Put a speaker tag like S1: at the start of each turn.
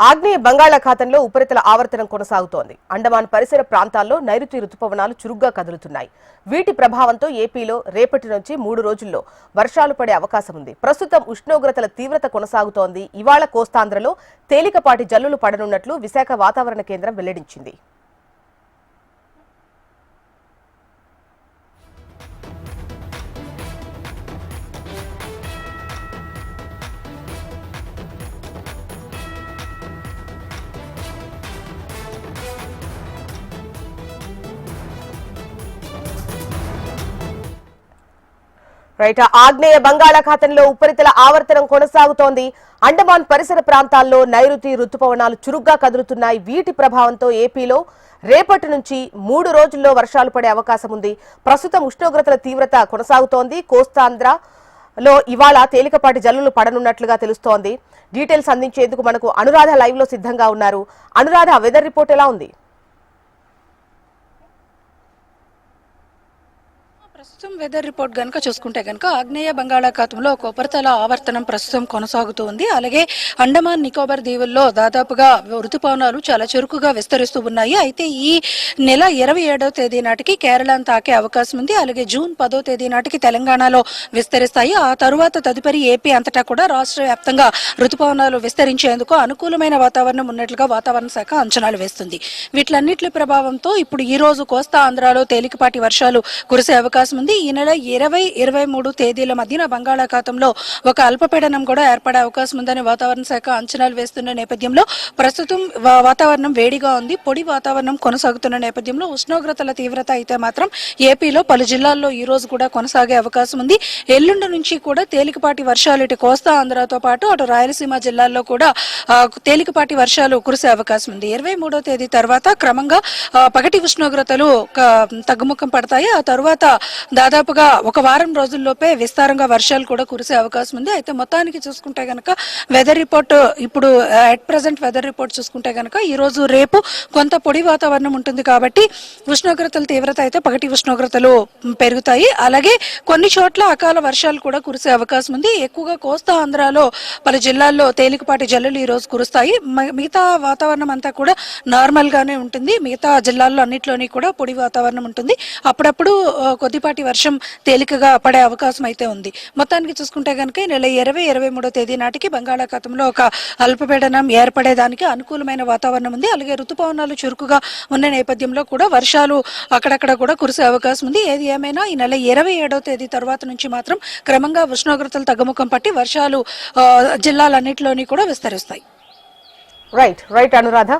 S1: ఆగ్నేయ బంగాళాఖాతంలో ఉపరితల ఆవర్తనం కొనసాగుతోంది. అండమాన్ పరిసర ప్రాంతాల్లో నైరుతి రుతుపవనాలు చురుగ్గా కదులుతున్నాయి. వీటి ప్రభావంతో ఏపీలో రేపటి నుంచి 3 రోజుల్లో వర్షాలు పడే అవకాశం ఉంది. ప్రస్తుతం ఉష్ణోగ్రతల తీవ్రత కొనసాగుతోంది. ఇవాళ కోస్తాంధ్రలో తేలికపాటి జల్లులు పడనున్నట్లు విశాఖ వాతావరణ కేంద్రం వెల్లడించింది. ఆగ్నేయ బంగాళాఖాతంలో ఉపరితల ఆవర్తనం కొనసాగుతోంది. అండమాన్ పరిసర ప్రాంతాల్లో నైరుతి రుతుపవనాలు చురుగ్గా కదులుతున్నాయి. వీటి ప్రభావంతో ఏపీలో రేపటి నుంచి 3 రోజుల్లో వర్షాలు పడే అవకాశం ఉంది. ప్రస్తుతం ఉష్ణోగ్రతల తీవ్రత కొనసాగుతోంది. కోస్తాంధ్రలో ఇవాళ తేలికపాటి జల్లులు పడనున్నట్లుగా తెలుస్తోంది. డీటెయిల్స్ అందించేందుకు మనకు అనురాధ లైవ్ లో సిద్ధంగా ఉన్నారు. అనురాధ, వెదర్ రిపోర్ట్ ఎలా ఉంది?
S2: ప్రస్తుతం వెదర్ రిపోర్ట్ గనక చూసుకుంటే గనక ఆగ్నేయ బంగాళాఖాతంలో ఒక ఉపరితల ఆవర్తనం ప్రస్తుతం కొనసాగుతూ ఉంది. అలాగే అండమాన్ నికోబార్ దీవుల్లో దాదాపుగా ఋతుపవనాలు చాలా చురుకుగా విస్తరిస్తూ ఉన్నాయి. అయితే ఈ నెల 27వ తేదీ నాటికి కేరళను తాకే అవకాశం ఉంది. అలాగే జూన్ 10వ తేదీ నాటికి తెలంగాణలో విస్తరిస్తాయి. ఆ తరువాత తదుపరి ఏపీ అంతటా కూడా రాష్ట్ర వ్యాప్తంగా ఋతుపవనాలు విస్తరించేందుకు అనుకూలమైన వాతావరణం ఉన్నట్లుగా వాతావరణ శాఖ అంచనాలు వేస్తుంది. వీటిలన్నిటి ప్రభావంతో ఇప్పుడు ఈ రోజు కోస్తా ఆంధ్రాలో తేలికపాటి వర్షాలు కురిసే అవకాశం ఉంది. ఈ నెల 20-23 తేదీల మధ్యన బంగాళాఖాతంలో ఒక అల్పపీడనం కూడా ఏర్పడే అవకాశం ఉందని వాతావరణ శాఖ అంచనాలు వేస్తున్న నేపథ్యంలో ప్రస్తుతం వాతావరణం వేడిగా ఉంది. పొడి వాతావరణం కొనసాగుతున్న నేపథ్యంలో ఉష్ణోగ్రతల తీవ్రత అయితే మాత్రం ఏపీలో పలు జిల్లాల్లో ఈ రోజు కూడా కొనసాగే అవకాశం ఉంది. ఎల్లుండి నుంచి కూడా తేలికపాటి వర్షాలు ఇటు కోస్తా ఆంధ్రతో పాటు అటు రాయలసీమ జిల్లాల్లో కూడా తేలికపాటి వర్షాలు కురిసే అవకాశం ఉంది. 23వ తేదీ తర్వాత క్రమంగా పగటి ఉష్ణోగ్రతలు తగ్గుముఖం పడతాయి. ఆ తర్వాత దాదాపుగా ఒక వారం రోజుల్లోపే విస్తారంగా వర్షాలు కూడా కురిసే అవకాశం ఉంది. అయితే మొత్తానికి చూసుకుంటే గనక వెదర్ రిపోర్ట్ ఇప్పుడు అట్ ప్రెసెంట్ వెదర్ రిపోర్ట్ చూసుకుంటే గనక ఈ రోజు రేపు కొంత పొడి వాతావరణం ఉంటుంది కాబట్టి ఉష్ణోగ్రతల తీవ్రత అయితే పగటి ఉష్ణోగ్రతలు పెరుగుతాయి. అలాగే కొన్ని చోట్ల అకాల వర్షాలు కూడా కురిసే అవకాశం ఉంది. ఎక్కువగా కోస్తా ఆంధ్రాలో పలు జిల్లాల్లో తేలికపాటి జల్లులు ఈ రోజు కురుస్తాయి. మిగతా వాతావరణం అంతా కూడా నార్మల్ గానే ఉంటుంది. మిగతా జిల్లాల్లో అన్నిట్లోని కూడా పొడి వాతావరణం ఉంటుంది. అప్పుడప్పుడు కొద్దిపాటి వర్షం తేలికగా పడే అవకాశం అయితే ఉంది. మొత్తానికి చూసుకుంటే కనుక ఈ నెల 20-23వ తేదీ నాటికి బంగాళాఖాతంలో ఒక అల్పపీడనం ఏర్పడేదానికి అనుకూలమైన వాతావరణం ఉంది. అలాగే ఋతుపవనాలు చురుకుగా ఉన్న నేపథ్యంలో కూడా వర్షాలు అక్కడక్కడ కూడా కురిసే అవకాశం ఉంది. ఏది ఏమైనా ఈ నెల 27వ తేదీ తర్వాత నుంచి మాత్రం క్రమంగా ఉష్ణోగ్రతలు తగ్గుముఖం పట్టి వర్షాలు జిల్లాలన్నింటిలోని కూడా విస్తరిస్తాయి.
S1: రైట్ అనురాధ.